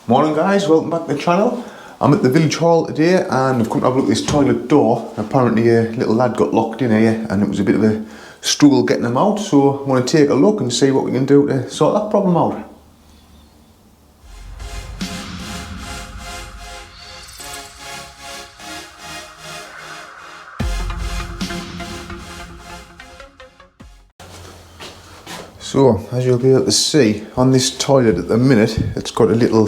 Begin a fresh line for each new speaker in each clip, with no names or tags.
Morning guys, welcome back to the channel. I'm at the village hall today and I've come to have a look at this toilet door. Apparently a little lad got locked in here and it was a bit of a struggle getting him out, so I want to take a look and see what we can do to sort that problem out. So, as you'll be able to see, on this toilet at the minute, it's got a little,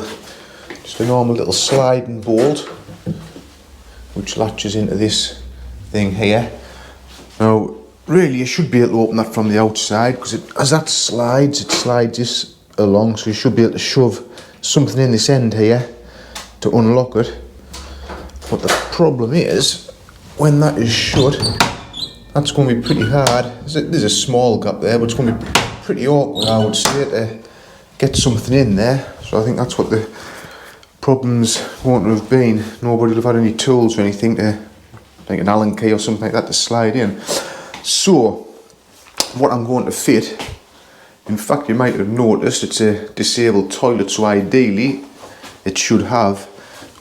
just a normal little sliding bolt, which latches into this thing here. Now, really you should be able to open that from the outside, because as that slides, it slides this along, so you should be able to shove something in this end here to unlock it. But the problem is, when that is shut, that's going to be pretty hard. There's a small gap there, but it's going to be pretty awkward, I would say, to get something in there. So I think that's what the problem's going to have been. Nobody will have had any tools or anything to, like an Allen key or something like that, to slide in. So what I'm going to fit, in fact you might have noticed it's a disabled toilet, so ideally it should have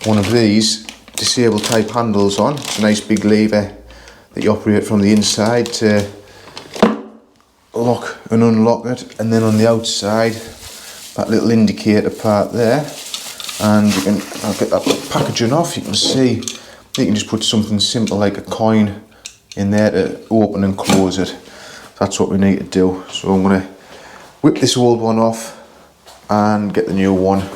one of these disabled type handles on. It's a nice big lever that you operate from the inside to lock and unlock it, and then on the outside that little indicator part there, and you can, I'll get that little packaging off, you can see you can just put something simple like a coin in there to open and close it. That's what we need to do. So I'm going to whip this old one off and get the new one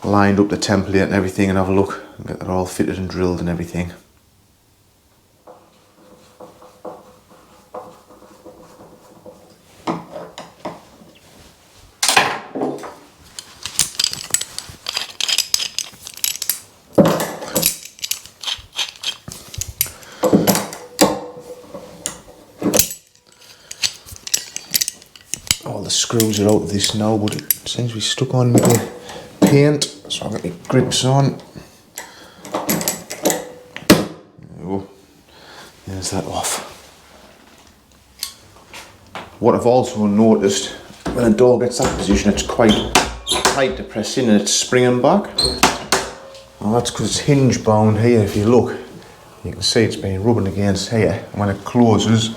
lined up, the template and everything, and have a look and get that all fitted and drilled and everything. All the screws are out of this now, but it seems to be stuck on with the paint, so I've got my grips on. There we go. There's that off. What I've also noticed, when a door gets that position, it's quite tight to press in and it's springing back. Well, that's because it's hinge bound here. If you look, you can see it's been rubbing against here, and when it closes,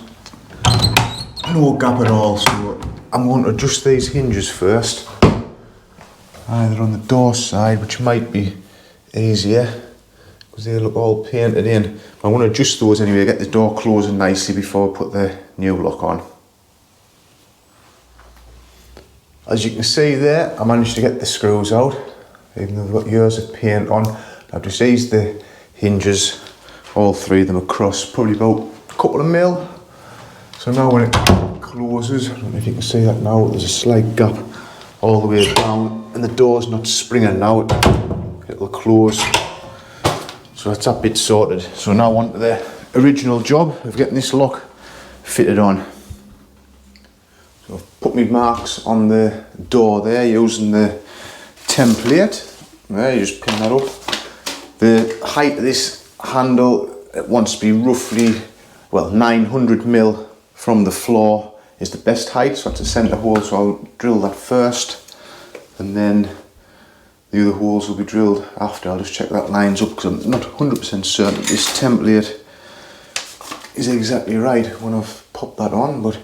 no gap at all. So I'm going to adjust these hinges first, either on the door side, which might be easier because they look all painted in. I want to adjust those anyway, get the door closing nicely before I put the new lock on. As you can see there, I managed to get the screws out, even though they've got years of paint on. I've just eased the hinges, all three of them across, probably about a couple of mil. So now when it closes, I don't know if you can see that now, there's a slight gap all the way down and the door's not springing now, it'll close. So that's that bit sorted. So now on to the original job of getting this lock fitted on. So I've put my marks on the door there using the template. There, you just pin that up. The height of this handle, it wants to be roughly, well, 900 mil from the floor is the best height, so that's a centre hole, so I'll drill that first and then the other holes will be drilled after. I'll just check that lines up because I'm not 100% certain that this template is exactly right when I've popped that on, but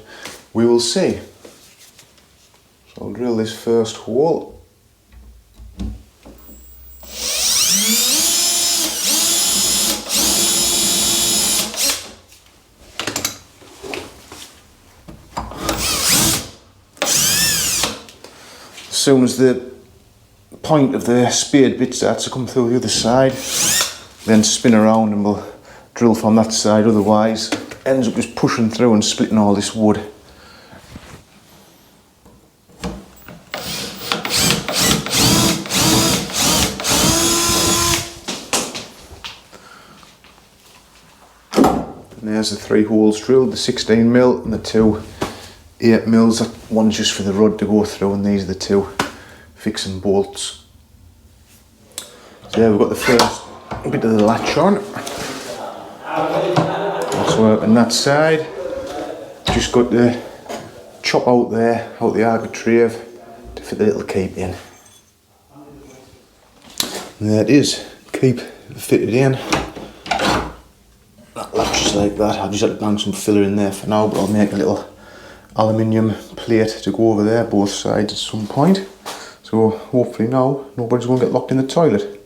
we will see. So I'll drill this first hole. As soon as the point of the spade bit starts to come through the other side, then spin around and we'll drill from that side, otherwise it ends up just pushing through and splitting all this wood. And there's the 3 holes drilled, the 16 mil and the 2 8 mils. That one's just for the rod to go through, and these are the 2 fixing bolts. So yeah, we've got the first bit of the latch on. That's working that side. Just got the chop out there, out the architrave to fit the little cape in. There it is, keep fitted in. That latches like that. I've just had to bang some filler in there for now, but I'll make a little aluminium plate to go over there both sides at some point. So hopefully now nobody's going to get locked in the toilet.